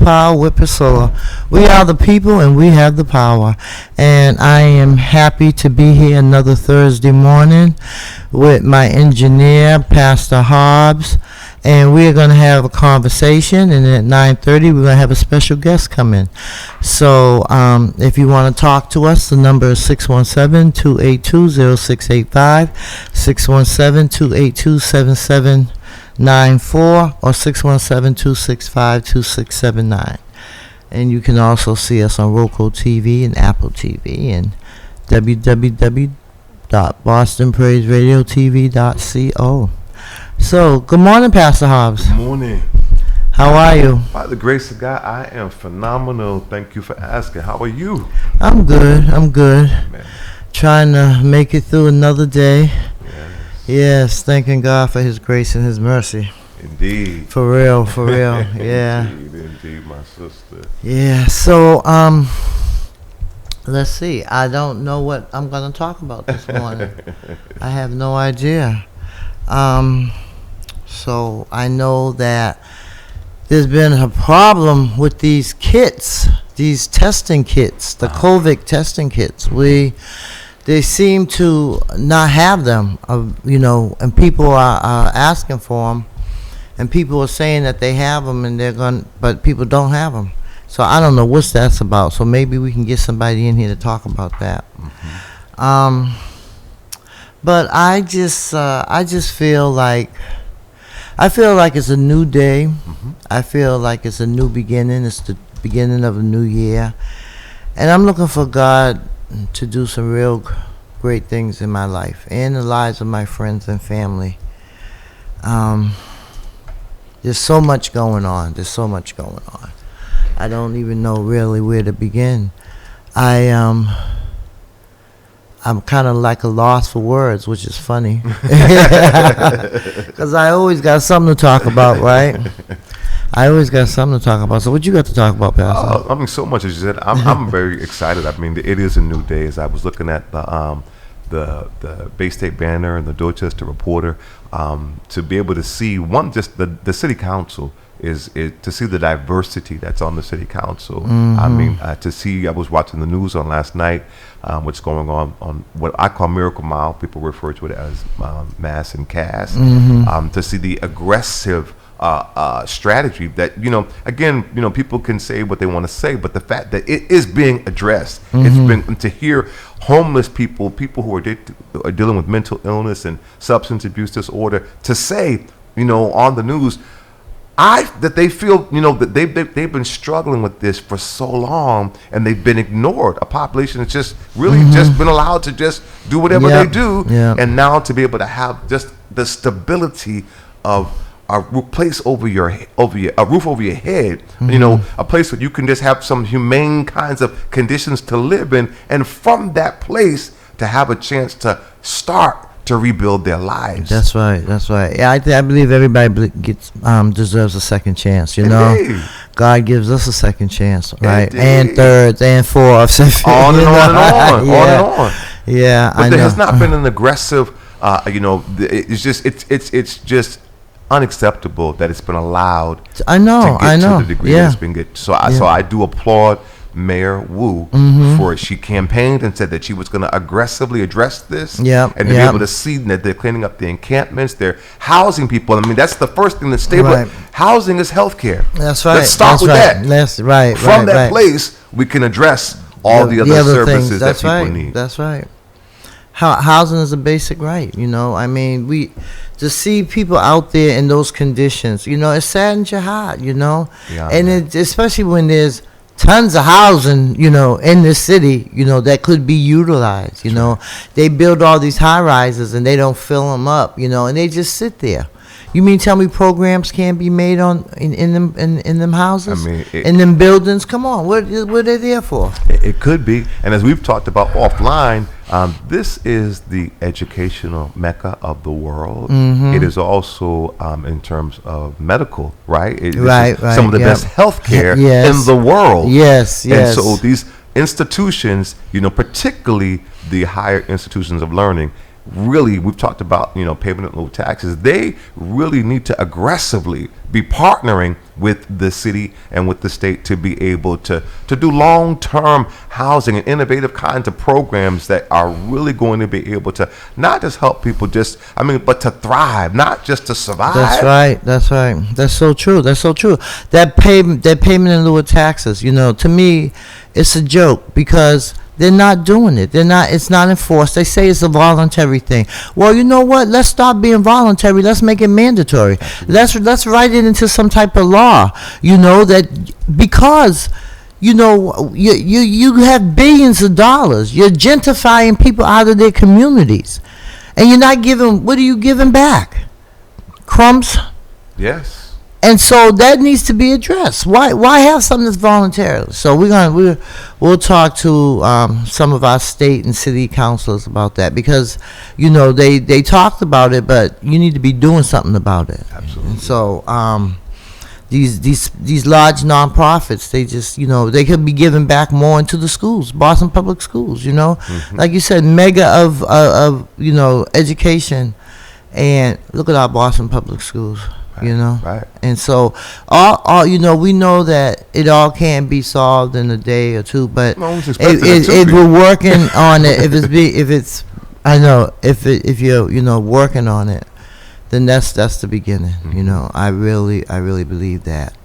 power with Priscilla. We are the people and we have the power. And I am happy to be here another Thursday morning with my engineer, Pastor Hobbs. And we're going to have a conversation, and at 9:30 we're going to have a special guest come in. So if you want to talk to us, the number is 617-282-0685, 617-282-7794, or 617-265-2679. And you can also see us on Roku TV and Apple TV and www.bostonpraiseradiotv.co. So, good morning, Pastor Hobbs. Good morning. How are you? By the grace of God, I am phenomenal. Thank you for asking. How are you? I'm good. Man. Trying to make it through another day. Yes. Yes, thanking God for His grace and His mercy. Indeed. For real. Yeah. Indeed, my sister. Yeah, so, let's see. I don't know what I'm going to talk about this morning. I have no idea. So I know that there's been a problem with these kits, these testing kits, the COVID testing kits. They seem to not have them, and people are asking for them, and people are saying that they have them, and but people don't have them. So I don't know what that's about. So maybe we can get somebody in here to talk about that. Mm-hmm. But I just feel like it's a new day. Mm-hmm. I feel like it's a new beginning. It's the beginning of a new year, and I'm looking for God to do some real great things in my life and the lives of my friends and family. There's so much going on. I don't even know really where to begin. I'm kind of like a loss for words, which is funny. Because I always got something to talk about, right? So what you got to talk about, Pastor? So much, as you said. I'm very excited. I mean, it is a new day. As I was looking at the Bay State Banner and the Dorchester Reporter, to be able to see, just the city council, is to see the diversity that's on the city council. Mm-hmm. I mean, to see, I was watching the news on last night, what's going on what I call Miracle Mile. People refer to it as Mass and Cass. Mm-hmm. To see the aggressive strategy that, again, people can say what they want to say, but the fact that it is being addressed, mm-hmm. It's been to hear homeless people who are dealing with mental illness and substance abuse disorder, to say, on the news, that they feel, that they've been struggling with this for so long, and they've been ignored. A population that's just really mm-hmm. just been allowed to just do whatever they do, and now to be able to have just the stability of a place a roof over your head, mm-hmm. A place where you can just have some humane kinds of conditions to live in, and from that place to have a chance to start to rebuild their lives. That's right. Yeah, I believe everybody deserves a second chance. Indeed. God gives us a second chance, right? Indeed. And thirds and fourths. On and on. Yeah, but there has not been an aggressive. It's just unacceptable that it's been allowed. I know. To the degree that it's been good. So I do applaud Mayor Wu mm-hmm. for it. She campaigned and said that she was going to aggressively address this, and to be able to see that they're cleaning up the encampments, they're housing people. I mean, that's the first thing that's stable. Right. Housing is healthcare. That's right. Let's start with that. That's right. From that place, we can address all the other services that people need. That's right. Housing is a basic right. I mean, to see people out there in those conditions, it saddens your heart. And especially when there's tons of housing, in the city, that could be utilized. They build all these high rises and they don't fill them up, and they just sit there. You mean tell me programs can't be made in them houses? I mean, in them buildings? Come on, what are they there for? It could be, and as we've talked about offline, this is the educational mecca of the world. Mm-hmm. It is also in terms of medical, right? Right. Some of the best healthcare in the world. Yes. And so these institutions, particularly the higher institutions of learning, really, we've talked about, payment in lieu of taxes. They really need to aggressively be partnering with the city and with the state to be able to do long-term housing and innovative kinds of programs that are really going to be able to not just help people but to thrive, not just to survive. That's right. That's so true. That payment in lieu of taxes, to me, it's a joke because they're not doing it. It's not enforced. They say it's a voluntary thing. Well, you know what? Let's stop being voluntary. Let's make it mandatory. Let's write it into some type of law. That because you have billions of dollars. You're gentrifying people out of their communities, and you're not giving. What are you giving back? Crumbs. Yes. And so that needs to be addressed. Why have something that's voluntary? So we'll talk to some of our state and city councilors about that because they talked about it, but you need to be doing something about it. Absolutely. And so these large nonprofits, they just they could be giving back more into the schools, Boston Public Schools. Like you said, mega of education, and look at our Boston Public Schools. Right. And so all we know that it all can't be solved in a day or two, but if we're working on it, if you're working on it, then that's the beginning. I really believe that.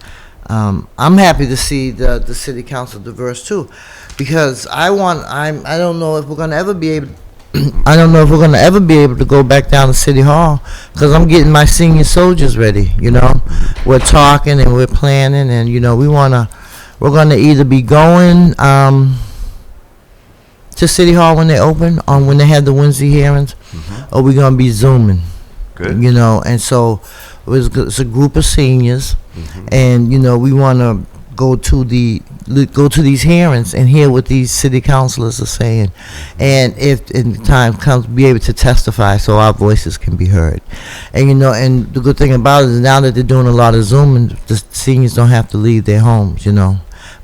I'm happy to see the city council diverse too, because I don't know if we're gonna ever be able. I don't know if we're going to ever be able to go back down to City Hall because I'm getting my senior soldiers ready, We're talking and we're planning and, we're going to either be going to City Hall when they open, when they have the Wednesday hearings, or we're going to be Zooming. Good. And so it's a group of seniors, and, we want to go to these hearings and hear what these city councilors are saying, and if in time comes, be able to testify so our voices can be heard. And and the good thing about it is now that they're doing a lot of Zooming, the seniors don't have to leave their homes.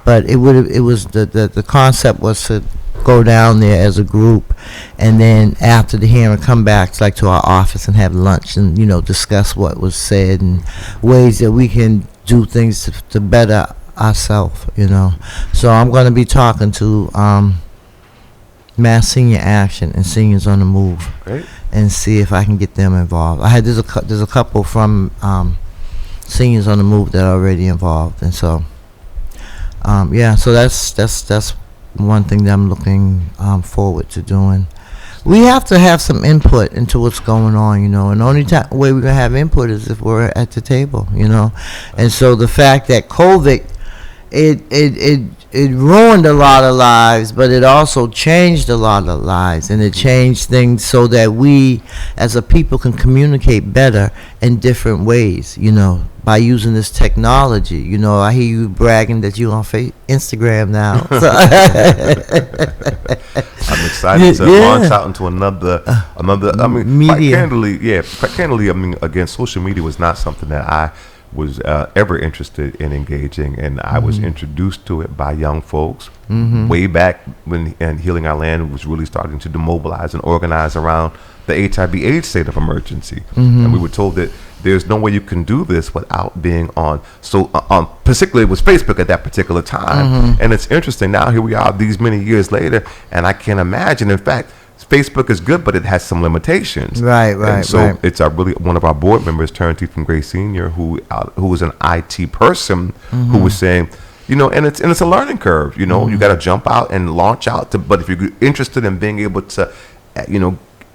But the concept was to go down there as a group, and then after the hearing, come back to our office and have lunch and discuss what was said and ways that we can do things to better ourselves, So I'm going to be talking to Mass Senior Action and Seniors on the Move. Great. And see if I can get them involved. There's a couple from Seniors on the Move that are already involved, and so so that's one thing that I'm looking forward to doing. We have to have some input into what's going on, and the only way we're gonna have input is if we're at the table, And so the fact that COVID, it ruined a lot of lives, but it also changed a lot of lives, and it changed things so that we as a people can communicate better in different ways, by using this technology. I hear you bragging that you're on Instagram now. So I'm excited to launch out into another. Media. Quite candidly, again, social media was not something that I was ever interested in engaging, and I was introduced to it by young folks way back when Healing Our Land was really starting to demobilize and organize around the HIV/AIDS state of emergency, and we were told that there's no way you can do this without being on particularly it was Facebook at that particular time. And it's interesting now, here we are these many years later, and I can imagine, in fact, Facebook is good, but it has some limitations. Right. And so it's really one of our board members, Turntine from Gray Senior, who was an IT person, who was saying, and it's a learning curve. You got to jump out and launch out. But if you're interested in being able to,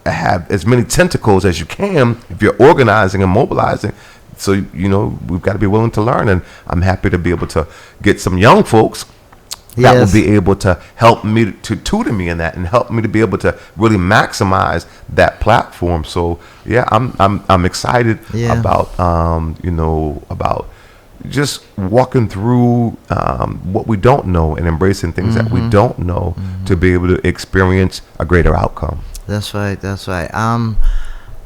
have as many tentacles as you can, if you're organizing and mobilizing. So we've got to be willing to learn, and I'm happy to be able to get some young folks that will be able to help me to tutor me in that and help me to be able to really maximize that platform. So I'm excited about about just walking through what we don't know and embracing things that we don't know to be able to experience a greater outcome. That's right.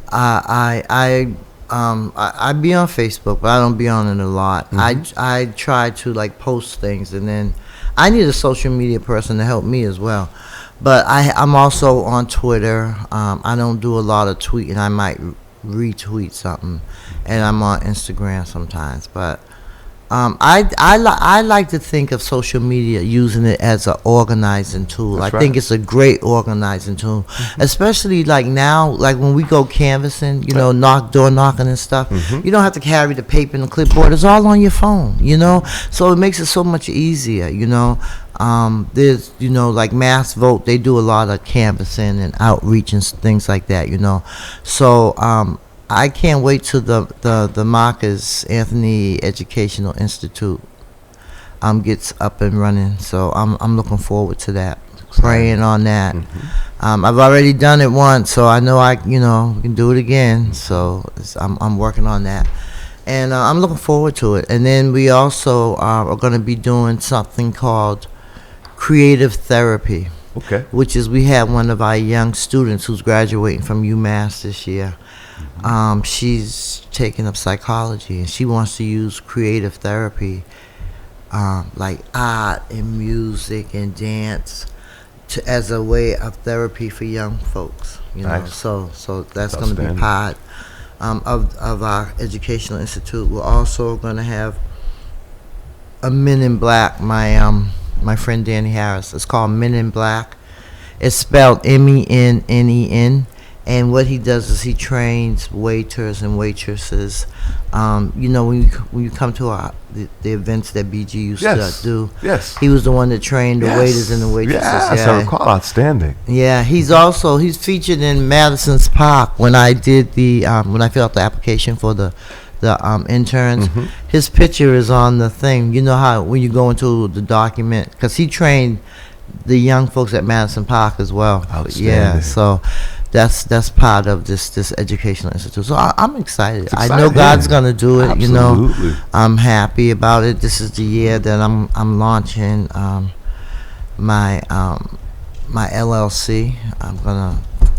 I I be on Facebook, but I don't be on it a lot. Mm-hmm. I try to like post things, and then I need a social media person to help me as well. But I'm also on Twitter. I don't do a lot of tweeting. I might retweet something, and I'm on Instagram sometimes. But I like to think of social media using it as an organizing tool. That's I think right. it's a great organizing tool, especially like now, like when we go canvassing, you know, door knocking and stuff. You don't have to carry the paper and the clipboard. It's all on your phone, you know. So it makes it so much easier, you know. There's, you know, like Mass Vote. They do a lot of canvassing and outreach and things like that, you know. So I can't wait till the Marcus Anthony Educational Institute gets up and running. So I'm looking forward to that. Praying on that. I've already done it once, so I know I can do it again. So I'm working on that, and I'm looking forward to it. And then we also are going to be doing something called creative therapy. Okay. Which is, we have one of our young students who's graduating from UMass this year. She's taking up psychology, and she wants to use creative therapy, like art and music and dance, as a way of therapy for young folks. You know, Nice. so that's going to be outstanding. part of our educational institute. We're also going to have a Men in Black. My friend Danny Harris. It's called Men in Black. It's spelled MENNEN. And what he does is he trains waiters and waitresses. You know, when you come to the events that BG used Yes. to do, Yes. he was the one that trained the waiters and the waitresses. Yes, I recall. Outstanding. Yeah, he's featured in Madison's Park when I did when I filled out the application for the interns. His picture is on the thing. You know how when you go into the document, because he trained the young folks at Madison Park as well. Outstanding. Yeah, so that's part of this educational institute. So I'm excited. It's I know exciting. God's gonna do it. You know, Absolutely. I'm happy about it. This is the year that I'm launching my LLC.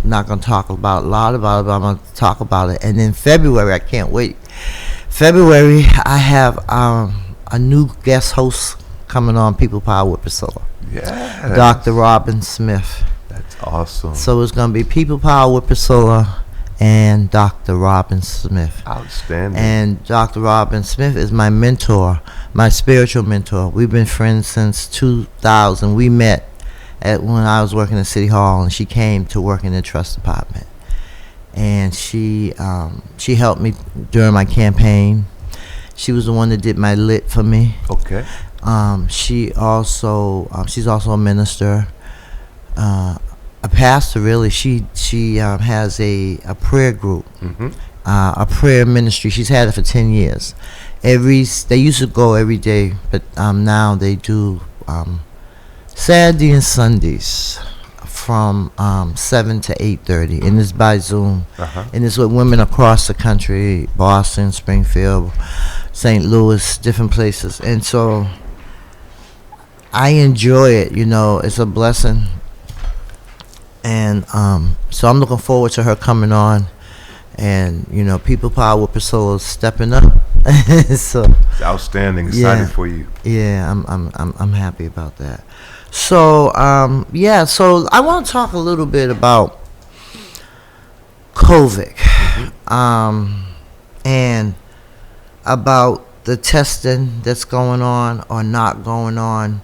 Not gonna talk about a lot about it, but I'm gonna talk about it. And in February, I can't wait. February, I have a new guest host coming on People Power with Priscilla. Yeah. Dr. Robin Smith. That's awesome. So it's going to be People Power with Priscilla and Dr. Robin Smith. Outstanding. And Dr. Robin Smith is my mentor, my spiritual mentor. We've been friends since 2000. We met when I was working at City Hall, and she came to work in the trust department. And she helped me during my campaign. She was the one that did my lit for me. Okay. She's also a minister, a pastor. Really, she has a prayer group, a prayer ministry. She's had it for 10 years. They used to go every day, but now they do Saturday and Sundays from 7 to 8:30, and it's by Zoom. And it's with women across the country: Boston, Springfield, St. Louis, different places. And so I enjoy it. You know, it's a blessing. And so I'm looking forward to her coming on, and you know, People Power with Priscilla stepping up. So It's outstanding. Excited for you. yeah, I'm happy about that. So so I want to talk a little bit about COVID, and about the testing that's going on or not going on.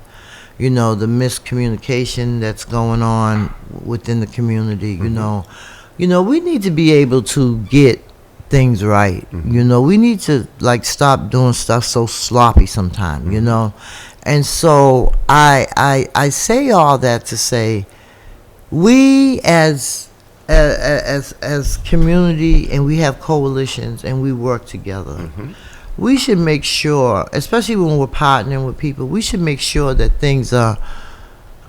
You know, the miscommunication that's going on within the community. You know, we need to be able to get things right. You know, we need to like stop doing stuff so sloppy sometimes. You know. And so I say all that to say, we as community, and we have coalitions and we work together. We should make sure, especially when we're partnering with people, we should make sure that things are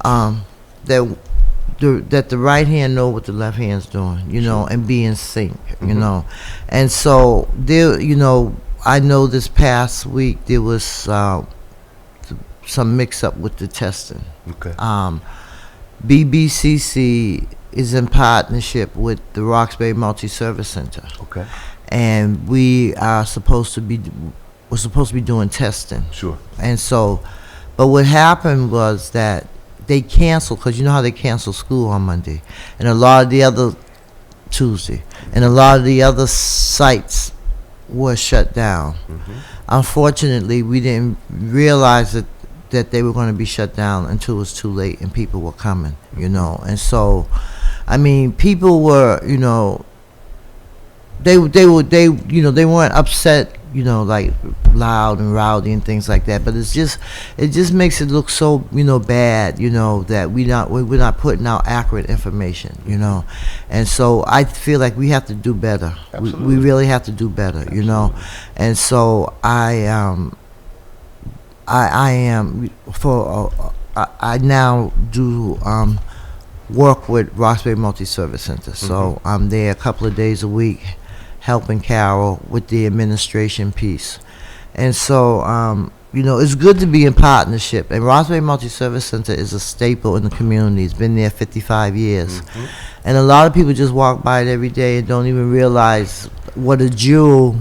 that the right hand know what the left hand's doing, you know, and be in sync, you know. And so there, you know, I know this past week there was some mix-up with the testing. Okay. BBCC is in partnership with the Roxbury Multi-Service Center. Okay. and we're supposed to be doing testing. Sure. And so, but what happened was that they canceled, because you know how they canceled school on Monday, and a lot of the other Tuesday, and a lot of the other sites were shut down. Unfortunately, we didn't realize that they were going to be shut down until it was too late and people were coming, And so, I mean, people were, they weren't upset, like loud and rowdy and things like that. But it just makes it look so, bad, that we're not putting out accurate information, And so I feel like we have to do better. We really have to do better, And so I now do work with Roxbury Multi-Service Center. So I'm there a couple of days a week, helping Carol with the administration piece. And so, it's good to be in partnership. And Roxbury Multi-Service Center is a staple in the community. It's been there 55 years. And a lot of people just walk by it every day and don't even realize what a jewel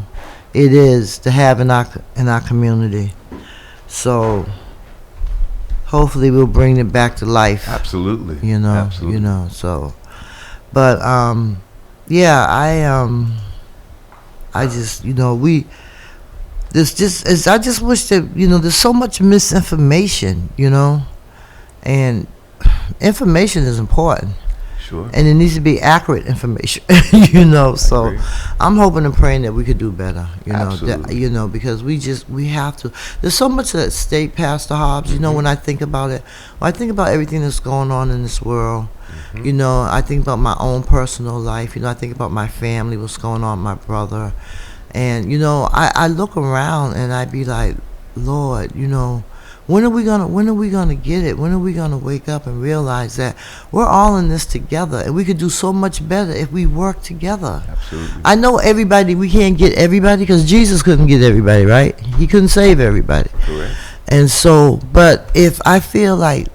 it is to have in our community. So hopefully we'll bring it back to life. Absolutely. Absolutely. So, but, I just, I just wish that, there's so much misinformation, and information is important. Sure. And it needs to be accurate information, so I'm hoping and praying that we could do better, Absolutely. because we have to. There's so much at stake, Pastor Hobbs, when I think about it, when I think about everything that's going on in this world, I think about my own personal life, I think about my family, what's going on with my brother, and, I look around and I be like, Lord, when are we gonna get it? When are we gonna wake up and realize that we're all in this together, and we could do so much better if we work together? Absolutely. I know we can't get everybody, because Jesus couldn't get everybody, right? He couldn't save everybody. Correct. And so, but if I feel like,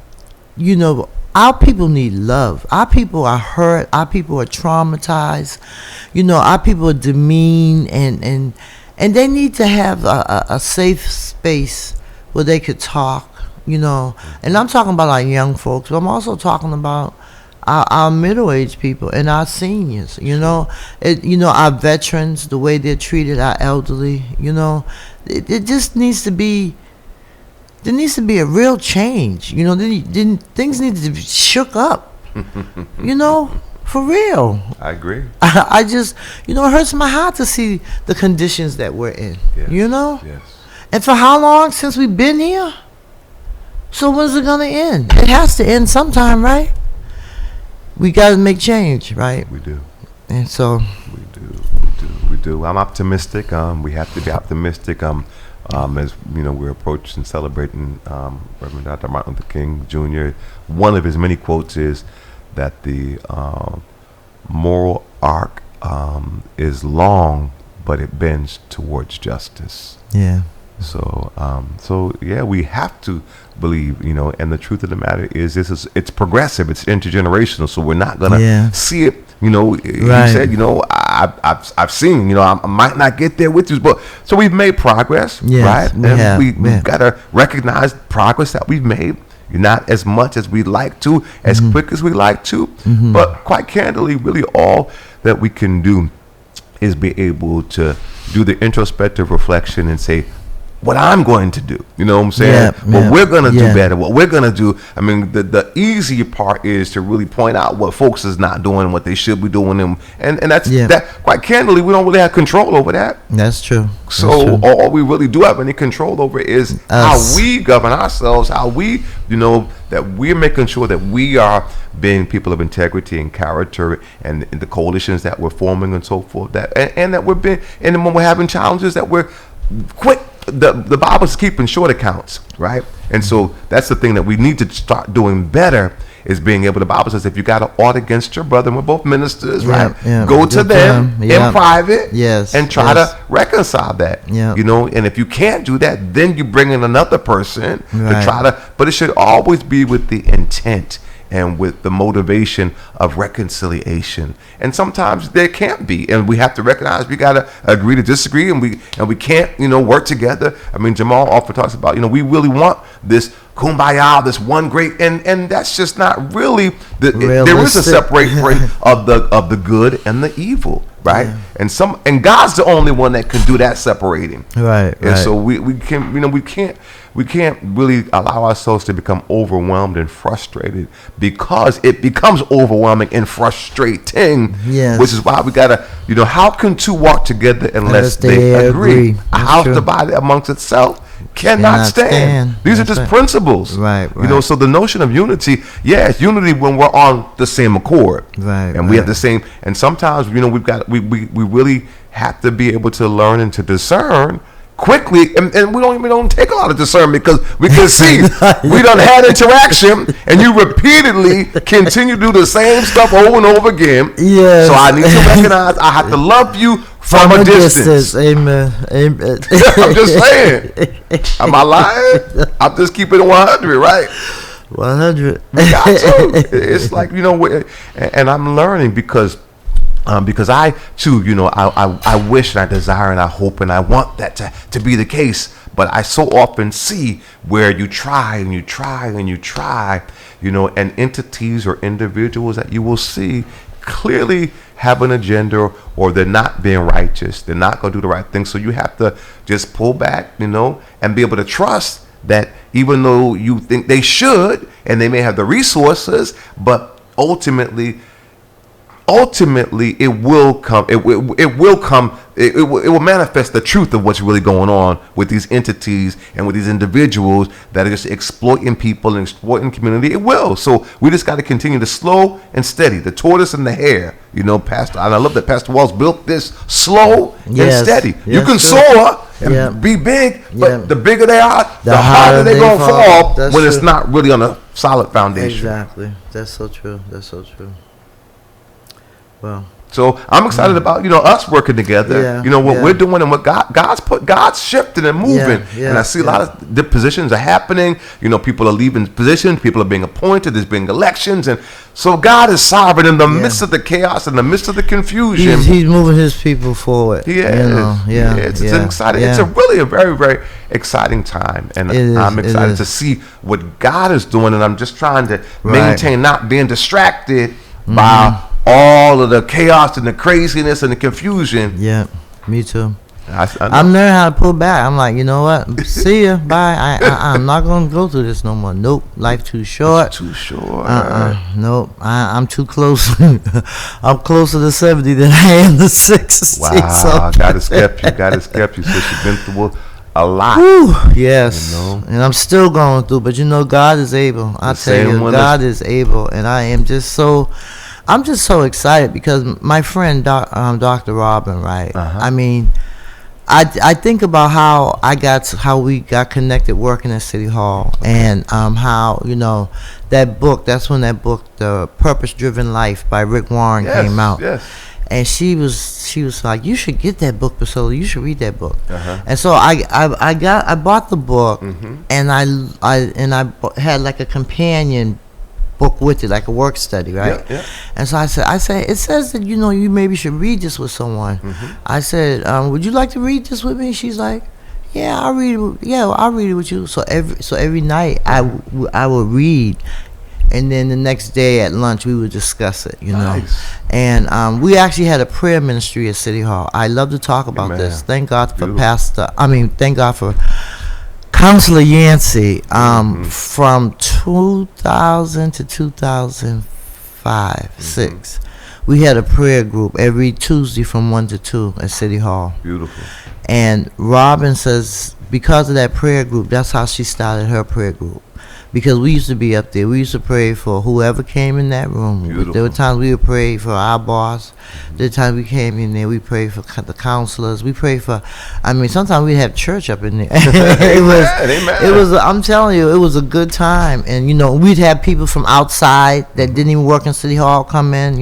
our people need love. Our people are hurt. Our people are traumatized. Our people are demeaned, and they need to have a safe space where they could talk, And I'm talking about our young folks, but I'm also talking about our middle-aged people and our seniors, our veterans, the way they're treated, our elderly, It just needs to be. There needs to be a real change. Things need to be shook up. For real. I agree. I just, it hurts my heart to see the conditions that we're in. Yes. Yes. And for how long since we've been here? So when's it gonna end? It has to end sometime, right? We gotta make change, right? We do. And so we do. I'm optimistic. We have to be optimistic. As we're approaching celebrating Reverend Dr. Martin Luther King Jr. One of his many quotes is that the moral arc is long, but it bends towards justice. Yeah. So we have to believe, and the truth of the matter is it's progressive, it's intergenerational, so we're not gonna see it. Right. He said, I've seen, I might not get there with you, but so we've made progress, yes, right? We've got to recognize progress that we've made. Not as much as we'd like to, as quick as we like to, but quite candidly, really all that we can do is be able to do the introspective reflection and say, what I'm going to do, what I'm saying? What we're going to do better, what we're going to do. I mean, the easy part is to really point out what folks is not doing, what they should be doing. And that's that, quite candidly, we don't really have control over that. That's true. So all we really do have any control over is how we govern ourselves, how we, that we're making sure that we are being people of integrity and character, and the coalitions that we're forming and so forth, and that we're being, and when we're having challenges, that we're quick. The Bible's keeping short accounts, right? And so that's the thing that we need to start doing better, is being able, the Bible says, if you got an ought against your brother, and we're both ministers, right? Go to them in private and try to reconcile that, and if you can't do that, then you bring in another person to try to, but it should always be with the intent and with the motivation of reconciliation. And sometimes there can't be, and we have to recognize we gotta agree to disagree, and we can't, work together. I mean, Jamal often talks about, we really want this kumbaya, this one great, and that's just not really there is a separation of the good and the evil, right? Yeah. And God's the only one that can do that separating, right? And so we can't really allow ourselves to become overwhelmed and frustrated, because it becomes overwhelming and frustrating. Yes. Which is why we gotta, how can two walk together unless they agree? A house divided amongst itself cannot stand. These are just principles, right? So the notion of unity, it's unity when we're on the same accord, right? And we have the same. And sometimes, we really have to be able to learn and to discern quickly, and we don't take a lot of discernment, because we can see we done had interaction, and you repeatedly continue to do the same stuff over and over again. Yes. So I need to recognize I have to love you from a distance. Amen. I'm just saying. Am I lying? I'm just keeping it 100, right? 100. It's like, and I'm learning because I too, I wish and I desire and I hope and I want that to be the case. But I so often see where you try and you try and you try, and entities or individuals that you will see clearly have an agenda, or they're not being righteous. They're not going to do the right thing. So you have to just pull back, and be able to trust that even though you think they should, and they may have the resources, but ultimately it will come. It will manifest the truth of what's really going on with these entities and with these individuals that are just exploiting people and exploiting community. It will. So we just got to continue to slow and steady, the tortoise and the hare. Pastor, and I love that Pastor Walls built this slow and steady. You can soar and be big, but the bigger they are, the harder they're going to fall when it's not really on a solid foundation. Exactly. That's so true. Well, so I'm excited about us working together. What we're doing and what God's shifting and moving. And I see a lot of the positions are happening. People are leaving positions. People are being appointed. There's being elections, and so God is sovereign in the midst of the chaos, in the midst of the confusion. He's moving His people forward. It's exciting. It's a really a very, very exciting time, and I'm excited to see what God is doing. And I'm just trying to maintain not being distracted by all of the chaos and the craziness and the confusion. Yeah, me too. I'm learning how to pull back. I'm like, you know what? See ya. Bye. I'm not going to go through this no more. Nope. Life too short. It's too short. Nope. I'm too close. I'm closer to 70 than I am to 60. Wow. So. God has kept you. So she's been through a lot. Whew, yes. And I'm still going through. But God is able. I tell you, God is able. And I'm just so excited because my friend, Dr. Robin, right? I mean, I think about how we got connected working at City Hall, and how that book. That's when that book, The Purpose-Driven Life by Rick Warren, came out. Yes. And she was like, you should get that book, Priscilla. You should read that book. And so I bought the book, and I had like a companion book with it, like a work study, right? And so I said, it says that you maybe should read this with someone. I said, would you like to read this with me? She's like, yeah, I'll read it. Yeah, I'll read it with you. So every night I would read, and then the next day at lunch we would discuss it. Nice. And we actually had a prayer ministry at City Hall. I love to talk about this. Thank God for thank God for Counselor Yancey. From 2000 to 2005, 6, we had a prayer group every Tuesday from 1 to 2 at City Hall. Beautiful. And Robin says because of that prayer group, that's how she started her prayer group. Because we used to be up there. We used to pray for whoever came in that room. Beautiful. There were times we would pray for our boss. There were times we came in there, we prayed for the counselors. We prayed for, sometimes we'd have church up in there. It was, I'm telling you, it was a good time. And, we'd have people from outside that didn't even work in City Hall come in,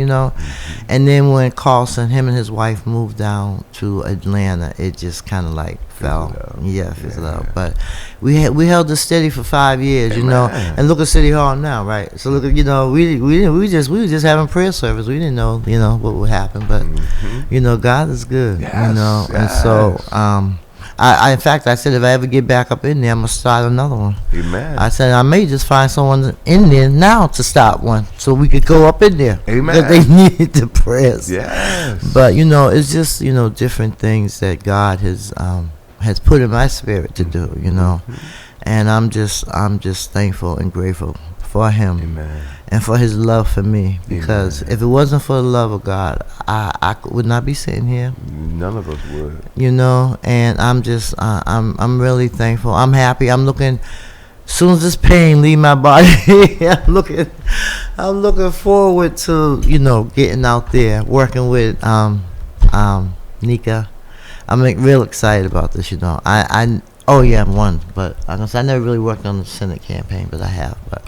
And then when Carlson, him and his wife moved down to Atlanta, it just kind of like fell. Yeah, fizzled out. Yeah. But we held it steady for 5 years, you know. Amen. And look at City Hall now, right? So look at, you know, we were just having prayer service. We didn't know, you know, what would happen, but you know, God is good, you know. And so I in fact I said if I ever get back up in there, I'm gonna start another one. Amen. I said I may just find someone in there now to start one, so we could go up in there. Amen. Because they need the prayers. Yes. But you know, it's just, you know, different things that God has put in my spirit to do, you know, and I'm just thankful and grateful for Him. Amen. And for His love for me, because if it wasn't for the love of God, I would not be sitting here. None of us would. You know, and I'm just I'm really thankful. I'm happy. I'm looking. As soon as this pain leave my body, I'm looking forward to, you know, getting out there working with Nika. I'm real excited about this. You know, I'm one, but I never really worked on the Senate campaign, but I have. But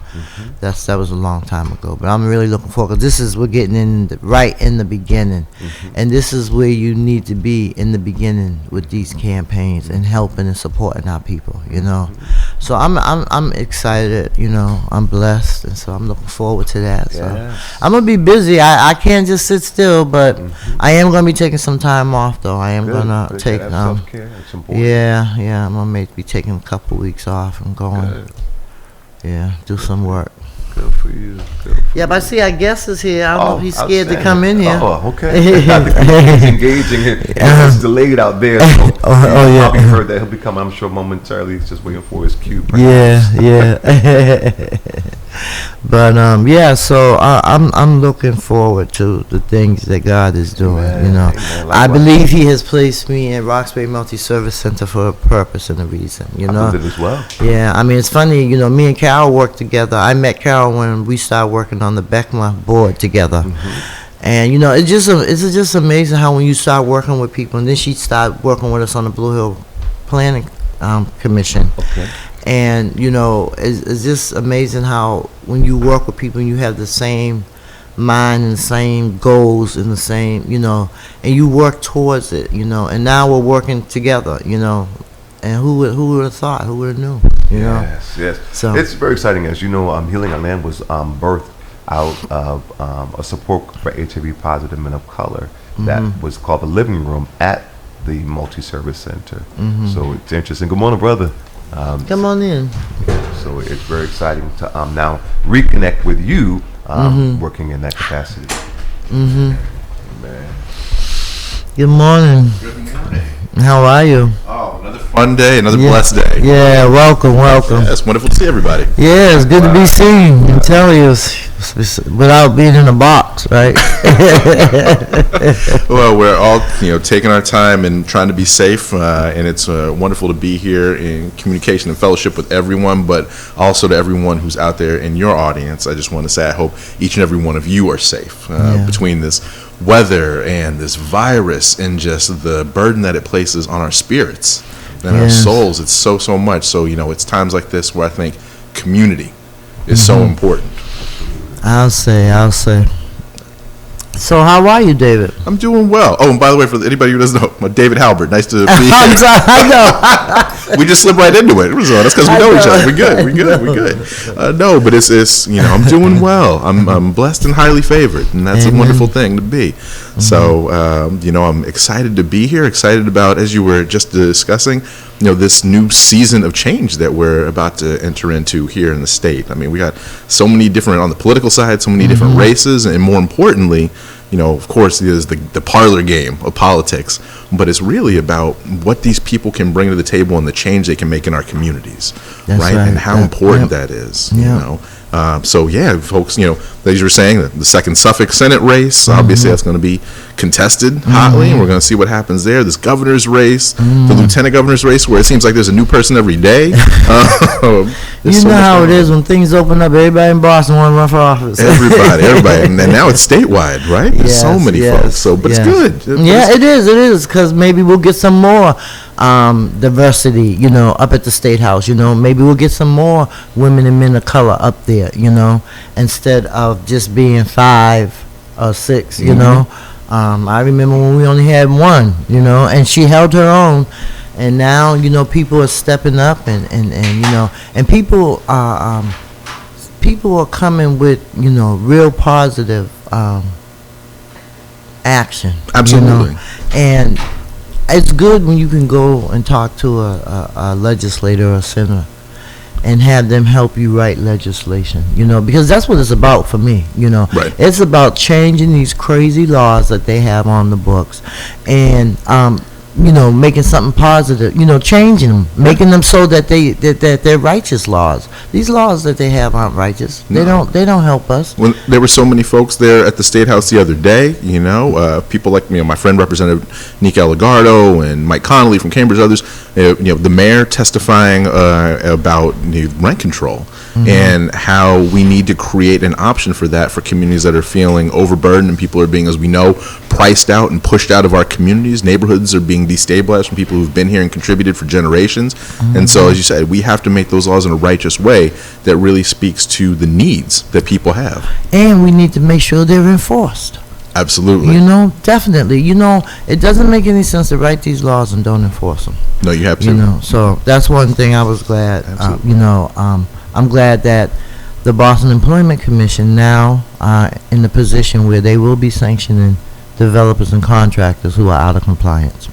that was a long time ago. But I'm really looking forward, because we're getting in right in the beginning, and this is where you need to be in the beginning with these campaigns and helping and supporting our people. You know, so I'm excited. You know, I'm blessed, and so I'm looking forward to that. So I'm gonna be busy. I can't just sit still, but I am gonna be taking some time off though. I am gonna take self-care. It's important. yeah. I'm gonna be taking a couple weeks off and going. Good. Yeah, do some work. Good for you. Yeah, but I see our guest is here. I don't know if he's scared to outstanding. come in here. Oh, okay. He's engaging. It's delayed out there. So yeah. Probably heard that he'll be coming, I'm sure, momentarily. He's just waiting for his cue. Yeah. But so I'm looking forward to the things that God is doing. Amen. You know, Amen. I believe He has placed me in Roxbury Multi-Service Center for a purpose and a reason. You know, I believe it as well. Yeah, I mean, it's funny, you know, me and Carol worked together. I met Carol when we started working on the BECMA board together. And, you know, it's just amazing how when you start working with people, and then she started working with us on the Blue Hill Planning Commission. Okay. And, you know, it's just amazing how when you work with people and you have the same mind and the same goals and the same, you know, and you work towards it, you know, and now we're working together, you know. And who would have thought? Who would have knew? You know? Yes. So it's very exciting. As you know, Healing Our Land was birthed out of a support for HIV positive men of color that was called the Living Room at the Multi-Service Center. So it's interesting. Good morning, brother. Come on in. So it's very exciting to now reconnect with you working in that capacity. Man. Good morning. Good morning. How are you? Oh, another fun day, another blessed day. Yeah, welcome. Yeah, it's wonderful to see everybody. Yeah, it's good to be seen. I'm telling you, without being in a box, right? Well, we're all taking our time and trying to be safe, and it's wonderful to be here in communication and fellowship with everyone, but also to everyone who's out there in your audience. I just want to say I hope each and every one of you are safe between this weather and this virus and just the burden that it places on our spirits and our souls. It's so much. So it's times like this where I think community is so important. I'll say. So how are you, David? I'm doing well. Oh, and by the way, for anybody who doesn't know, I'm David Halbert. Nice to be here. I know. We just slipped right into it. That's because we know each other. We're good. No, but it's I'm doing well. I'm blessed and highly favored, and that's a wonderful thing to be. So I'm excited to be here. Excited about, as you were just discussing, this new season of change that we're about to enter into here in the state. I mean, we got so many different, on the political side, so many different races, and more importantly, of course, there's the parlor game of politics, but it's really about what these people can bring to the table and the change they can make in our communities, right? And how important that is, So folks, as you were saying, the second Suffolk Senate race, obviously that's going to be contested hotly, and we're going to see what happens there. This governor's race, the lieutenant governor's race, where it seems like there's a new person every day. You know how it is when things open up. Everybody in Boston want to run for office. Everybody, and now it's statewide, right? There's so many folks. So, but it's good. It is, because maybe we'll get some more diversity, up at the State House. Maybe we'll get some more women and men of color up there, instead of just being 5 or 6. I remember when we only had one, and she held her own. And now, people are stepping up and and people are coming with, real positive action. Absolutely. And it's good when you can go and talk to a legislator or a senator and have them help you write legislation, because that's what it's about for me, Right. It's about changing these crazy laws that they have on the books and, making something positive, changing them, making them so that they're righteous laws. These laws that they have aren't righteous. They don't help us. When there were so many folks there at the State House the other day, people like my friend Representative Nick Aligardo and Mike Connolly from Cambridge, others, the mayor testifying about rent control and how we need to create an option for that for communities that are feeling overburdened and people are being, as we know, priced out and pushed out of our communities. Neighborhoods are being destabilized from people who've been here and contributed for generations. And so, as you said, we have to make those laws in a righteous way that really speaks to the needs that people have. And we need to make sure they're enforced. Absolutely. Definitely. It doesn't make any sense to write these laws and don't enforce them. No, you have to. So that's one thing I was glad. I'm glad that the Boston Employment Commission now in the position where they will be sanctioning developers and contractors who are out of compliance.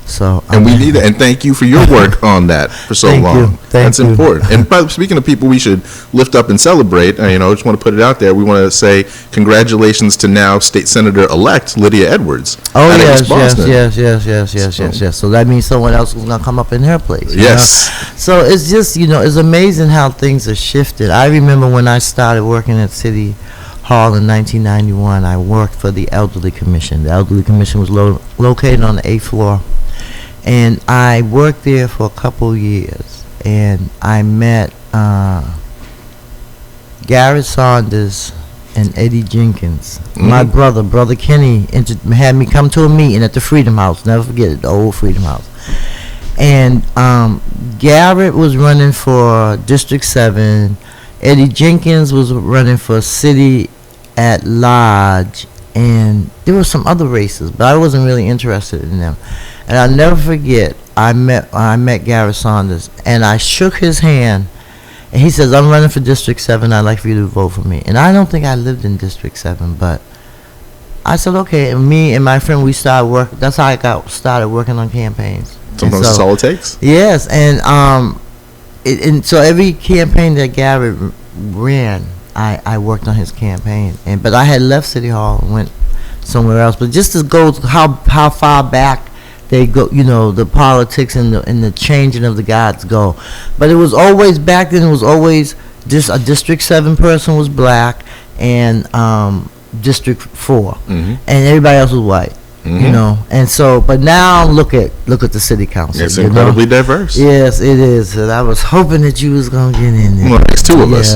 So and we need that. And thank you for your work on that for so long. That's important. And speaking of people we should lift up and celebrate, I just want to put it out there. We want to say congratulations to now State Senator-elect Lydia Edwards. Oh, yes. So that means someone else is going to come up in her place. Yes. So it's just, it's amazing how things are shifted. I remember when I started working at City Hall in 1991, I worked for the Elderly Commission. The Elderly Commission was located on the 8th floor. And I worked there for a couple years, and I met Garrett Saunders and Eddie Jenkins. My brother Kenny, had me come to a meeting at the Freedom House. Never forget it, the old Freedom House. And Garrett was running for District 7. Eddie Jenkins was running for City at Large. And there were some other races, but I wasn't really interested in them. And I'll never forget, I met Garrett Saunders, and I shook his hand, and he says, I'm running for District 7, I'd like for you to vote for me. And I don't think I lived in District 7, but I said, okay. And me and my friend, we started working. That's how I started working on campaigns. Sometimes that's all it takes. Yes, and so every campaign that Garrett ran, I worked on his campaign, but I had left City Hall and went somewhere else. But just to go how far back they go, the politics and the changing of the guards go. But it was always, back then, it was always just a District 7 person was black and District 4, and everybody else was white. And so, but now look at the city council. It's incredibly diverse. Yes, it is. And I was hoping that you was gonna get in there. Well, there's two of us.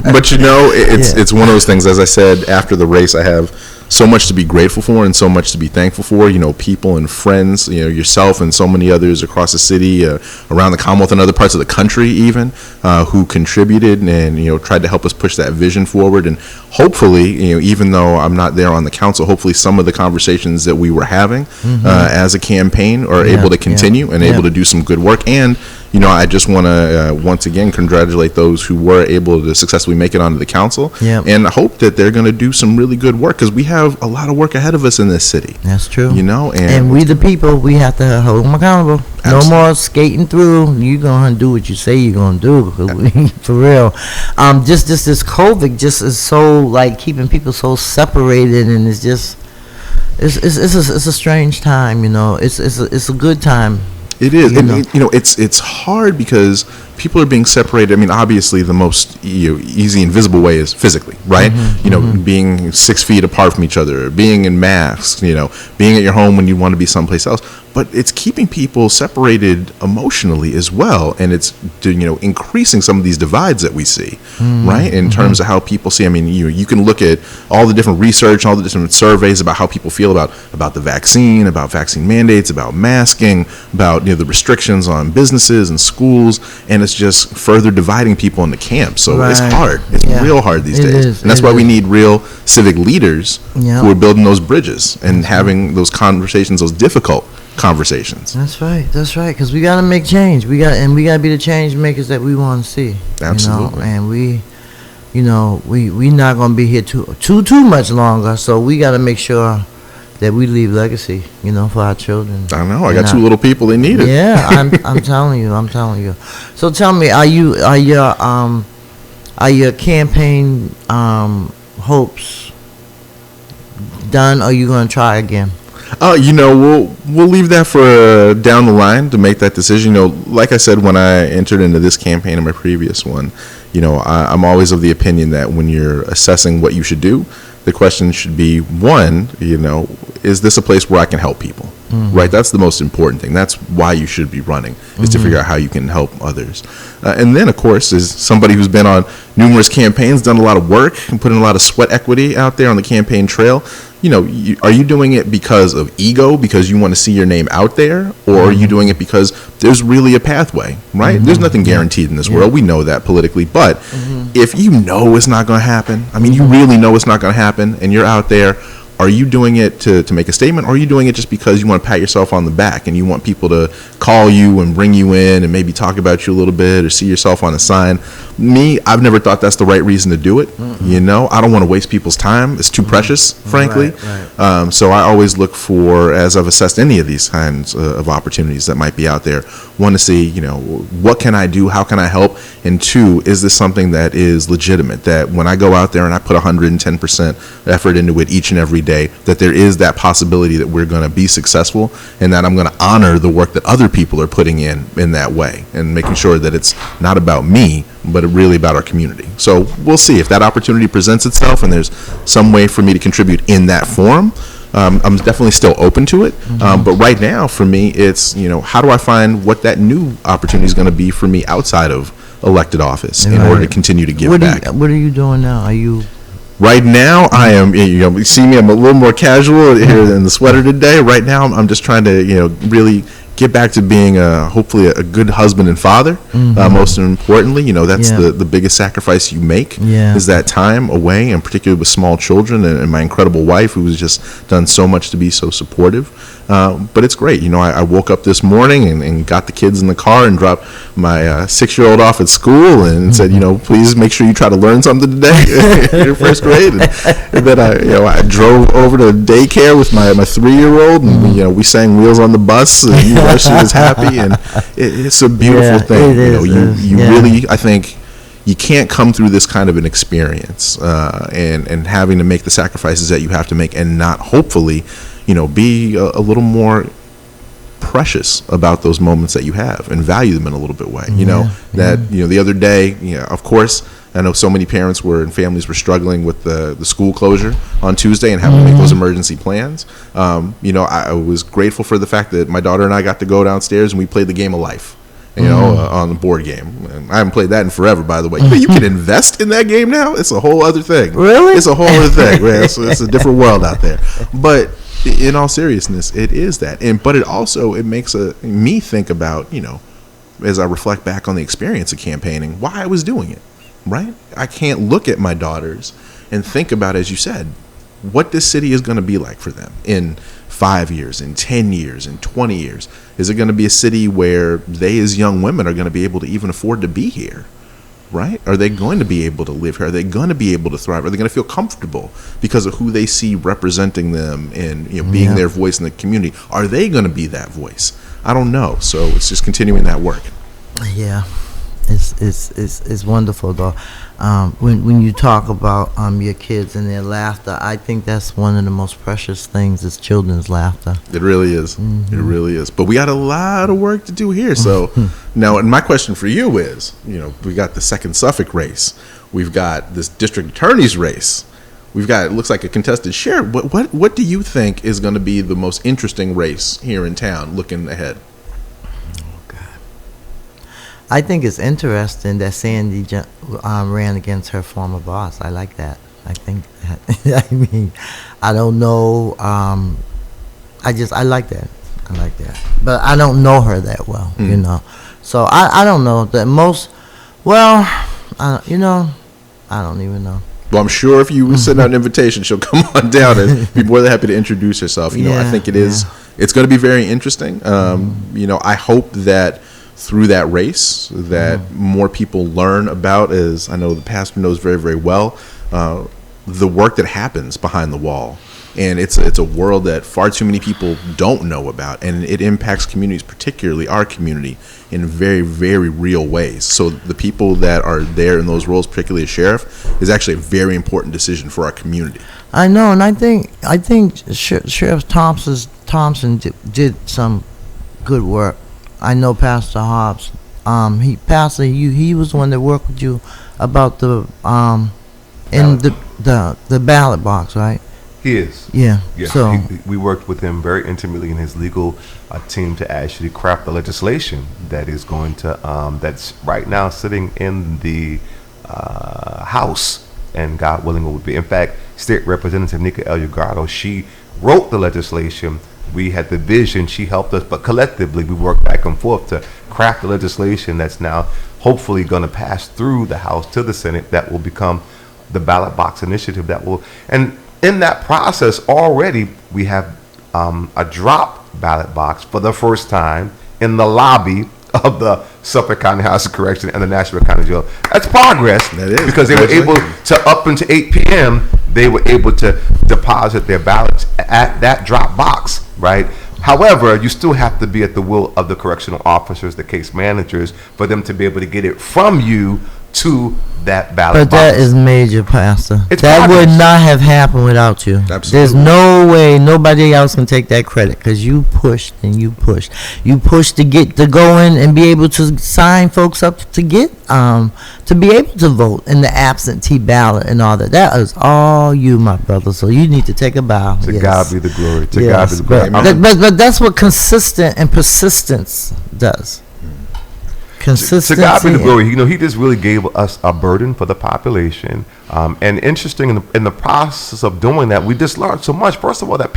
But it's one of those things. As I said, after the race, I have so much to be grateful for and so much to be thankful for. People and friends, yourself and so many others across the city, around the Commonwealth and other parts of the country even, who contributed and, tried to help us push that vision forward. And hopefully, even though I'm not there on the council, hopefully some of the conversations that we were having as a campaign are able to continue and able to do some good work. And I just want to once again congratulate those who were able to successfully make it onto the council, and I hope that they're going to do some really good work, because we have a lot of work ahead of us in this city. That's true. And we the people, we have to hold them accountable. Absolutely. No more skating through. You're going to do what you say you're going to do, for real. Just this COVID just is so, keeping people so separated, and it's just, it's a strange time, It's a good time. It is, it's hard because people are being separated. I mean, obviously, the most easy and visible way is physically, right? Being 6 feet apart from each other, being in masks, being at your home when you want to be someplace else. But it's keeping people separated emotionally as well, and it's increasing some of these divides that we see, right? In terms of how people see. I mean, you can look at all the different research, all the different surveys about how people feel about the vaccine, about vaccine mandates, about masking, about the restrictions on businesses and schools, and it's just further dividing people into camps. So it's hard. It's real hard these days, and that's why we need real civic leaders who are building those bridges and having those conversations, those difficult conversations. That's right. That's right. Because we got to make change. We got to be the change makers that we want to see. Absolutely. And we not going to be here too much longer. So we got to make sure that we leave legacy, for our children. I know. I got two little people. They need it. Yeah, I'm telling you. I'm telling you. So tell me, are your campaign hopes done, or are you going to try again? We'll leave that for down the line to make that decision. Like I said, when I entered into this campaign and my previous one, I'm always of the opinion that when you're assessing what you should do, the question should be, one, is this a place where I can help people? Mm-hmm. Right? That's the most important thing. That's why you should be running, is to figure out how you can help others. And then, of course, as somebody who's been on numerous campaigns, done a lot of work, and put in a lot of sweat equity out there on the campaign trail, are you doing it because of ego, because you want to see your name out there, or are you doing it because there's really a pathway, right? There's nothing guaranteed in this world. We know that politically. But if you know it's not going to happen, you really know it's not going to happen, and you're out there, are you doing it to make a statement, or are you doing it just because you want to pat yourself on the back and you want people to call you and bring you in and maybe talk about you a little bit or see yourself on a sign? Me, I've never thought that's the right reason to do it. I don't want to waste people's time. It's too precious, frankly. Right. So I always look for, as I've assessed any of these kinds of opportunities that might be out there, one, to see, what can I do? How can I help? And two, is this something that is legitimate, that when I go out there and I put 110% effort into it each and every day, that there is that possibility that we're going to be successful, and that I'm going to honor the work that other people are putting in that way, and making sure that it's not about me, but really about our community. So we'll see if that opportunity presents itself and there's some way for me to contribute in that form. I'm definitely still open to it. But right now, for me, it's, how do I find what that new opportunity is going to be for me outside of elected office in order to continue to give back. What are you doing now? Are you... Right now, I am, you see me, I'm a little more casual here in the sweater today. Right now, I'm just trying to, really get back to being hopefully a good husband and father. Most importantly, that's the biggest sacrifice you make is that time away, and particularly with small children, and my incredible wife, who has just done so much to be so supportive. But it's great. I woke up this morning and got the kids in the car and dropped my 6-year-old off at school and said, please make sure you try to learn something today in your first grade. And then I drove over to daycare with my 3-year-old, and we sang Wheels on the Bus, and she was happy, and it's a beautiful thing. You really, I think, you can't come through this kind of an experience and having to make the sacrifices that you have to make, and not hopefully be a little more precious about those moments that you have and value them in a little bit way. The other day, of course, I know so many parents and families were struggling with the school closure on Tuesday and having to make those emergency plans. I was grateful for the fact that my daughter and I got to go downstairs and we played the game of life. On the board game. And I haven't played that in forever, by the way. You can invest in that game now. It's a whole other thing. Really? It's a whole other thing. Man. It's a different world out there. But in all seriousness, it is that. But it makes me think about, as I reflect back on the experience of campaigning, why I was doing it, right? I can't look at my daughters and think about, as you said, what this city is going to be like for them in 5 years, in 10 years, in 20 years. Is it going to be a city where they, as young women, are going to be able to even afford to be here? Right? Are they going to be able to live here? Are they going to be able to thrive? Are they going to feel comfortable because of who they see representing them and being their voice in the community? Are they going to be that voice? I don't know. So it's just continuing that work. Yeah, it's wonderful though. When you talk about your kids and their laughter, I think that's one of the most precious things is children's laughter. It really is. It really is. But we got a lot of work to do here. So now, and my question for you is, we got the second Suffolk race. We've got this district attorney's race. We've got, it looks like a contested share. What do you think is going to be the most interesting race here in town looking ahead? I think it's interesting that Sandy ran against her former boss. I like that. I think that, I don't know. I like that. I like that. But I don't know her that well, So I don't know that most, I don't even know. Well, I'm sure if you send out an invitation, she'll come on down and be more than happy to introduce herself. I think it's it's going to be very interesting. I hope that through that race that more people learn about, as I know the pastor knows very, very well, the work that happens behind the wall. And it's a world that far too many people don't know about, and it impacts communities, particularly our community, in very, very real ways. So the people that are there in those roles, particularly a sheriff, is actually a very important decision for our community. I know, and I think Sheriff Thompson did some good work. I know Pastor Hobbs. He was the one that worked with you about the the ballot box, right? He is. Yeah. So we worked with him very intimately in his legal team to actually craft the legislation that is going to that's right now sitting in the House, and God willing it will be. In fact, State Representative Nika Elugado, she wrote the legislation. We had the vision. She helped us, but collectively we worked back and forth to craft the legislation that's now hopefully going to pass through the House to the Senate. That will become the ballot box initiative. That will and. In that process, already we have a drop ballot box for the first time in the lobby of the Suffolk County House of Correction and the Nashville County Jail. That's progress. That is. Because they were able to, up until 8 p.m., they were able to deposit their ballots at that drop box, right? However, you still have to be at the will of the correctional officers, the case managers, for them to be able to get it from you to that ballot box. But that is major, Pastor. It's that progress. would not have happened without you. Absolutely. There's no way nobody else can take that credit, because you pushed and you pushed. You pushed to get to go in and be able to sign folks up to get to be able to vote in the absentee ballot and all that. That is all you, my brother. So you need to take a bow. To Yes. God be the glory. To Yes, God be the glory. but that's what consistent and persistence does. Consistency. To God be the glory. He just really gave us a burden for the population. And interesting, in the process of doing that, we just learned so much. First of all, that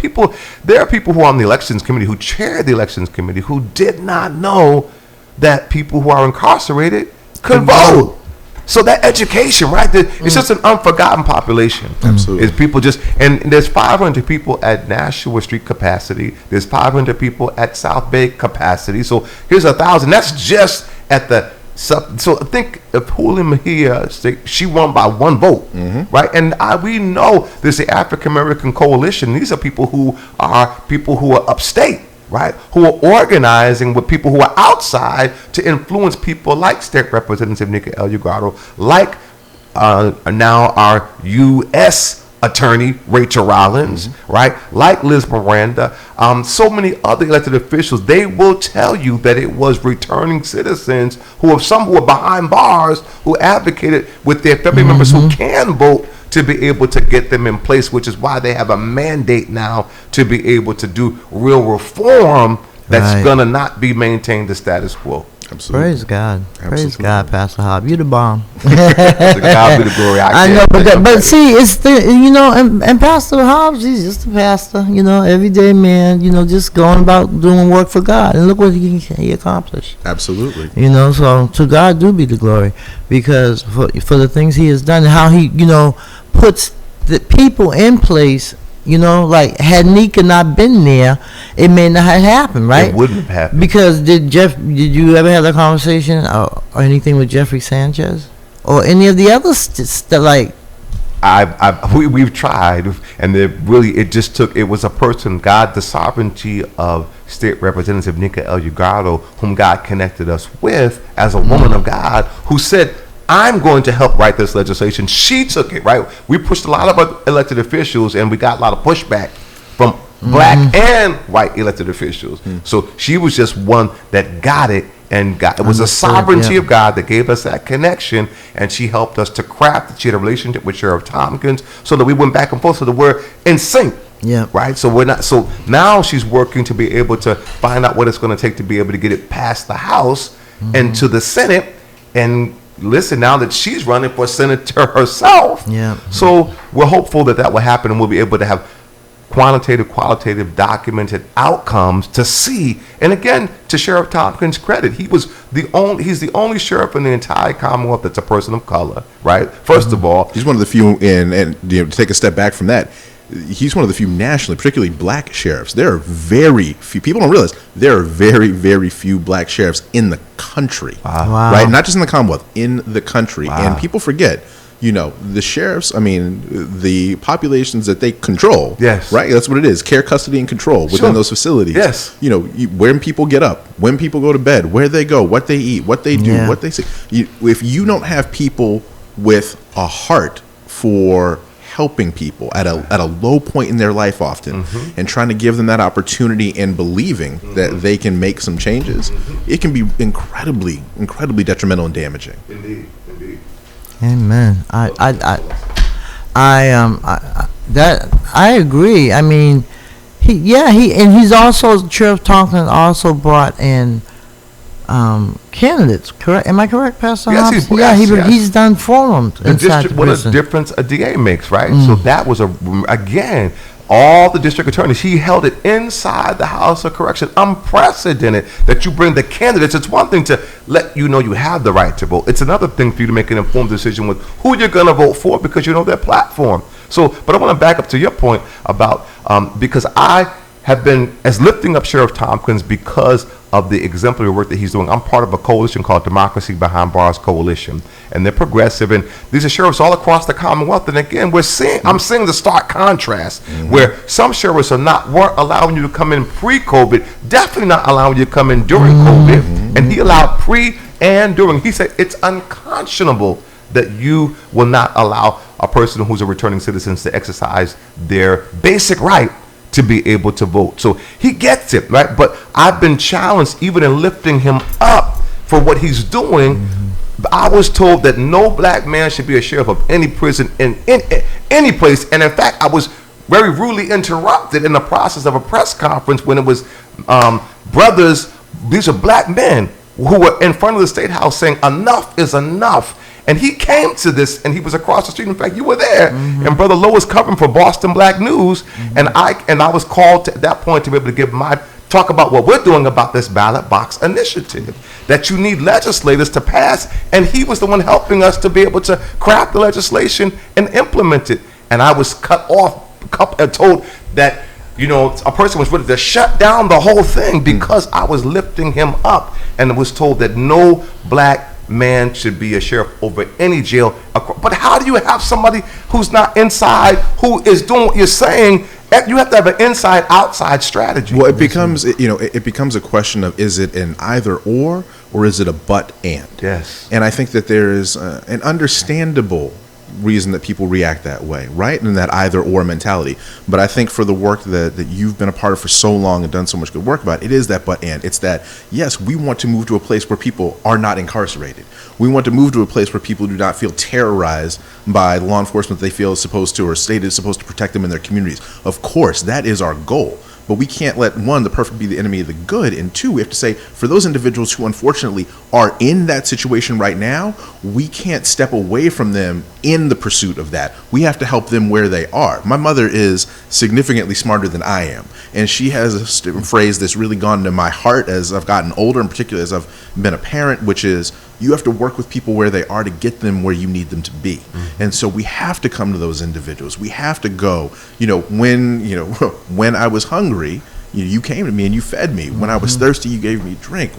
there are people who are on the elections committee, who chair the elections committee, who did not know that people who are incarcerated could vote. So that education, right? It's just an unforgotten population. Absolutely. It's people and there's 500 people at Nashua Street capacity. There's 500 people at South Bay capacity. So here's 1,000. That's just at the. So think if Julia Mejia, she won by 1 vote, right? And we know there's the African American Coalition. These are people who are upstate, right? Who are organizing with people who are outside to influence people like State Representative Nika Elugado, like now our U.S. Attorney Rachel Rollins, right? Like Liz Miranda, so many other elected officials. They will tell you that it was returning citizens who were behind bars, who advocated with their family members who can vote to be able to get them in place, which is why they have a mandate now to be able to do real reform that's Right. gonna not be maintained the status quo. Absolutely. Praise God. Praise Absolutely. God, Pastor Hobb. You the bomb. To God be the glory. I know, but see, it's the and Pastor Hobbs, he's just a pastor, everyday man, just going about doing work for God, and look what he accomplished. Absolutely. So to God do be the glory, because for the things he has done, and how he puts the people in place. Like had Nika not been there, it may not have happened, right? It wouldn't have happened. Because did you ever have a conversation or anything with Jeffrey Sanchez or any of the others? We've tried, and it was a person, God, the sovereignty of State Representative Nika Elugado, whom God connected us with as a woman of God, who said, I'm going to help write this legislation. She took it, right? We pushed a lot of elected officials, and we got a lot of pushback from black and white elected officials. So she was just one that got it, and it was a sovereignty of God that gave us that connection, and she helped us to craft it. She had a relationship with Sheriff Tompkins, so that we went back and forth, so that we're in sync. Yeah. Right. So we're not. So now she's working to be able to find out what it's going to take to be able to get it past the House and to the Senate, and listen, now that she's running for senator herself. Yeah. So we're hopeful that will happen, and we'll be able to have qualitative, documented outcomes to see. And again, to Sheriff Tompkins' credit, he's the only sheriff in the entire Commonwealth that's a person of color, right? First of all, He's one of the few, and to take a step back from that, he's one of the few nationally, particularly black sheriffs. There are very few, people don't realize, there are very, very few black sheriffs in the country. Wow. Right? Not just in the Commonwealth, in the country. Wow. And people forget, the sheriffs, the populations that they control. Yes. Right? That's what it is. Care, custody, and control within those facilities. Yes. When people get up, when people go to bed, where they go, what they eat, what they do, what they say. If you don't have people with a heart for helping people at a low point in their life often, and trying to give them that opportunity and believing that they can make some changes, it can be incredibly, incredibly detrimental and damaging. Indeed. Amen. I agree. I mean, he's also, Sheriff Tompkins also brought in candidates, correct? Am I correct, Pastor Hobbs? He's done forums inside the what prison. a difference a DA makes, right? So that was again, all the district attorneys, he held it inside the House of Correction. Unprecedented that you bring the candidates. It's one thing to let you know you have the right to vote. It's another thing for you to make an informed decision with who you're going to vote for because you know their platform. So, but I want to back up to your point about, because I have been as lifting up Sheriff Tompkins because of the exemplary work that he's doing. I'm part of a coalition called Democracy Behind Bars Coalition, and they're progressive, and these are sheriffs all across the Commonwealth. And again, I'm seeing the stark contrast where some sheriffs weren't allowing you to come in pre-COVID, definitely not allowing you to come in during COVID, and he allowed pre and during. He said it's unconscionable that you will not allow a person who's a returning citizen to exercise their basic right to be able to vote. So he gets it, right? But I've been challenged even in lifting him up for what he's doing. I was told that no black man should be a sheriff of any prison in any place. And in fact, I was very rudely interrupted in the process of a press conference when it was brothers, these are black men who were in front of the State House saying enough is enough. And he came to this, and he was across the street. In fact, you were there, and Brother Lowe was covering for Boston Black News, and I was called at that point to be able to give talk about what we're doing about this ballot box initiative, that you need legislators to pass, and he was the one helping us to be able to craft the legislation and implement it. And I was cut off and told that a person was ready to shut down the whole thing because I was lifting him up, and it was told that no black man should be a sheriff over any jail. But how do you have somebody who's not inside, who is doing what you're saying? You have to have an inside-outside strategy. Well, it becomes a question of, is it an either or is it a but and? Yes. And I think that there is an understandable reason that people react that way, right? And that either or mentality. But I think for the work that you've been a part of for so long and done so much good work about, it is that but and. It's that, yes, we want to move to a place where people are not incarcerated. We want to move to a place where people do not feel terrorized by law enforcement they feel is supposed to, or state is supposed to protect them in their communities. Of course, that is our goal. But we can't let, one, the perfect be the enemy of the good, and two, we have to say, for those individuals who unfortunately are in that situation right now, we can't step away from them in the pursuit of that. We have to help them where they are. My mother is significantly smarter than I am, and she has a phrase that's really gone to my heart as I've gotten older, in particular as I've been a parent, which is, you have to work with people where they are to get them where you need them to be. And so we have to come to those individuals. We have to go, when I was hungry, you came to me and you fed me. When I was thirsty, you gave me drink.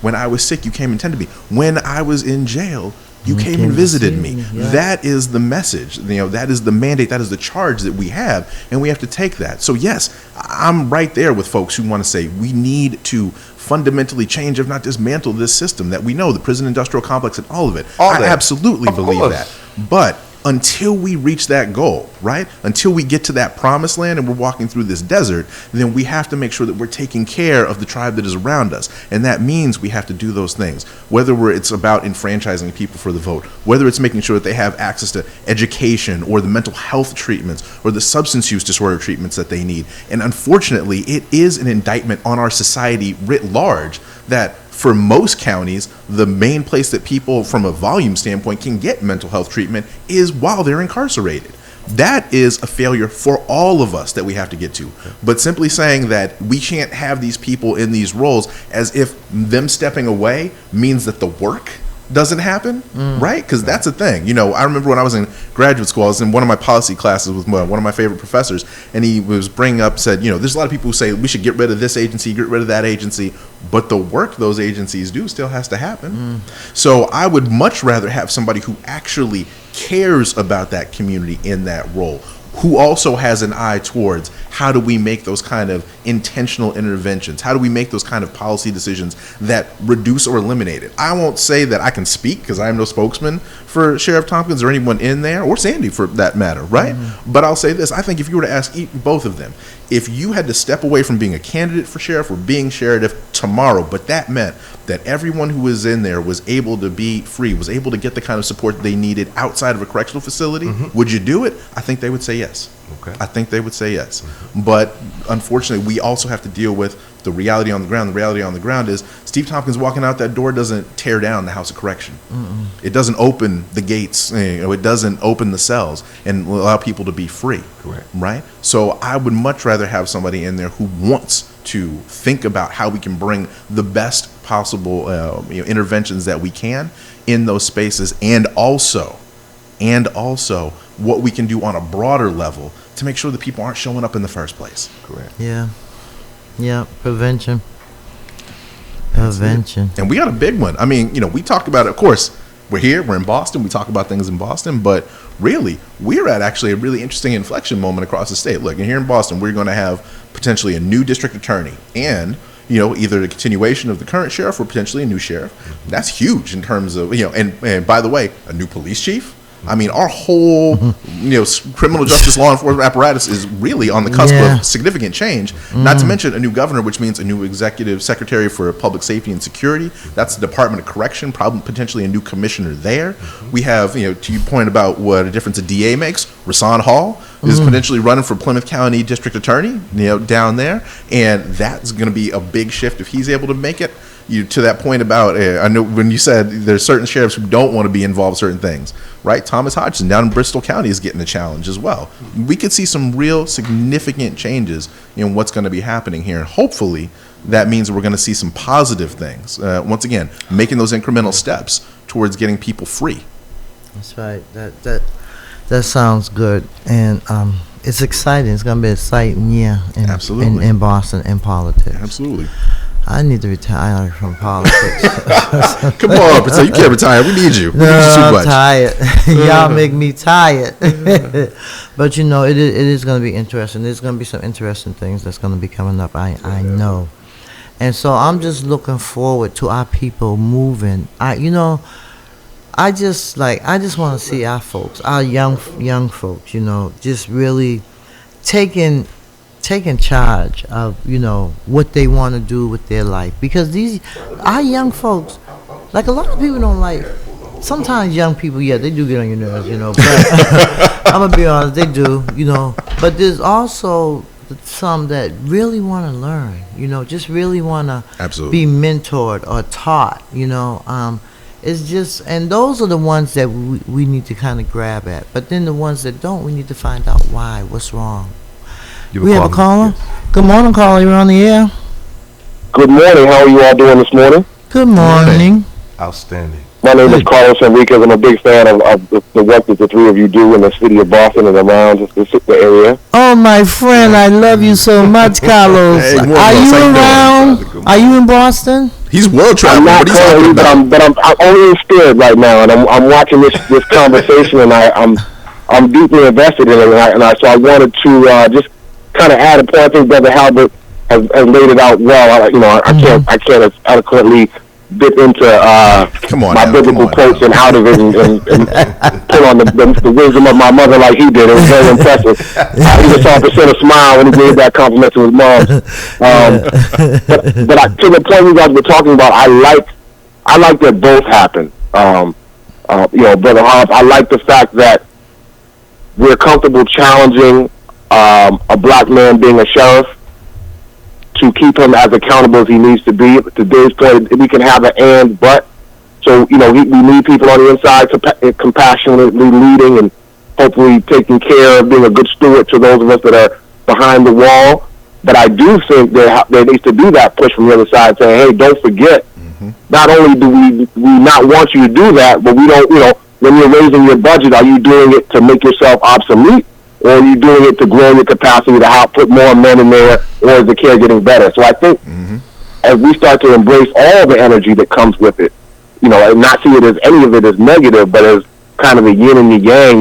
When I was sick, you came and tended me. When I was in jail, you came and visited me. Yeah. That is the message. That is the mandate. That is the charge that we have, and we have to take that. So yes, I'm right there with folks who want to say we need to fundamentally change, if not dismantle, this system that we know, the prison industrial complex and all of it. I absolutely believe that. But until we reach that goal, right? Until we get to that promised land and we're walking through this desert, then we have to make sure that we're taking care of the tribe that is around us. And that means we have to do those things, whether it's about enfranchising people for the vote, whether it's making sure that they have access to education or the mental health treatments or the substance use disorder treatments that they need. And unfortunately, it is an indictment on our society writ large that for most counties, the main place that people from a volume standpoint can get mental health treatment is while they're incarcerated. That is a failure for all of us that we have to get to. But simply saying that we can't have these people in these roles as if them stepping away means that the work doesn't happen, right? Because that's a thing. You know, I remember when I was in graduate school, I was in one of my policy classes with one of my favorite professors, and he was bringing up, said, you know, there's a lot of people who say we should get rid of this agency, get rid of that agency, but the work those agencies do still has to happen. So I would much rather have somebody who actually cares about that community in that role, who also has an eye towards how do we make those kind of intentional interventions? How do we make those kind of policy decisions that reduce or eliminate it? I won't say that I can speak because I am no spokesman for Sheriff Tompkins or anyone in there, or Sandy for that matter, right? But I'll say this. I think if you were to ask both of them, if you had to step away from being a candidate for sheriff or being sheriff tomorrow, but that meant that everyone who was in there was able to be free, was able to get the kind of support they needed outside of a correctional facility, would you do it? I think they would say yes. Okay. I think they would say yes. But unfortunately, we also have to deal with the reality on the ground. The reality on the ground is Steve Tompkins walking out that door doesn't tear down the House of Correction. It doesn't open the gates. It doesn't open the cells and allow people to be free. Correct. Right? So I would much rather have somebody in there who wants to think about how we can bring the best possible interventions that we can in those spaces, and also what we can do on a broader level to make sure that people aren't showing up in the first place. Correct. Yeah, prevention. And we got a big one. I mean, we talk about it. Of course, we're in Boston. We talk about things in Boston, but really, we're at actually a really interesting inflection moment across the state. Look, and here in Boston, we're going to have potentially a new district attorney and, either the continuation of the current sheriff or potentially a new sheriff. That's huge in terms of, and by the way, a new police chief. I mean, our whole, criminal justice law enforcement apparatus is really on the cusp of significant change. Not to mention a new governor, which means a new executive secretary for public safety and security. That's the Department of Correction, probably potentially a new commissioner there. We have, to your point about what a difference a DA makes, Rasan Hall is potentially running for Plymouth County District Attorney, down there. And that's going to be a big shift if he's able to make it. To that point about, I know when you said there's certain sheriffs who don't want to be involved in certain things, right? Thomas Hodgson down in Bristol County is getting a challenge as well. We could see some real significant changes in what's going to be happening here. And hopefully that means we're going to see some positive things. Once again, making those incremental steps towards getting people free. That's right. That sounds good. And it's exciting. It's going to be an exciting year in Boston in politics. Absolutely. I need to retire from politics. Come on, you can't retire. We need you. We need you too much. I'm tired. Y'all make me tired. But it is going to be interesting. There's going to be some interesting things that's going to be coming up. I know. And so I'm just looking forward to our people moving. I just want to see our folks, our young folks, just really taking charge of what they want to do with their life, because our young folks, like a lot of people don't like. Sometimes young people, they do get on your nerves, but I'm gonna be honest, they do, but there's also some that really want to learn, just really want to be mentored or taught, it's just, and those are the ones that we need to kind of grab at, but then the ones that don't, we need to find out why, what's wrong. We have a caller? Yes. Good morning, caller. You're on the air. Good morning. How are you all doing this morning? Good morning. Outstanding. My name is Carlos Enriquez. I'm a big fan of the work that the three of you do in the city of Boston and around the area. Oh, my friend, I love you so much, Carlos. Hey, are you around? Are you in Boston? He's world traveling. I'm not currently, but I'm only in spirit right now, and I'm watching this conversation, and I'm deeply invested in it, so I wanted to just kind of add a point. I think Brother Halbert has laid it out well. I can't eloquently dip into my biblical quotes and out of it and pull on the wisdom of my mother like he did. It was very impressive. He just saw a smile when he gave that compliment to his mom. But to the point you guys were talking about, I like that both happen. Brother Hobbs, I like the fact that we're comfortable challenging a black man being a sheriff to keep him as accountable as he needs to be. To Dave's point, we can have an and, but. So, we need people on the inside compassionately leading and hopefully taking care of being a good steward to those of us that are behind the wall. But I do think there needs to be that push from the other side saying, hey, don't forget not only do we not want you to do that, but we don't, when you're raising your budget, are you doing it to make yourself obsolete, or are you doing it to grow your capacity to help put more men in there, or is the care getting better? So I think as we start to embrace all the energy that comes with it, and not see it as any of it as negative, but as kind of a yin and the yang,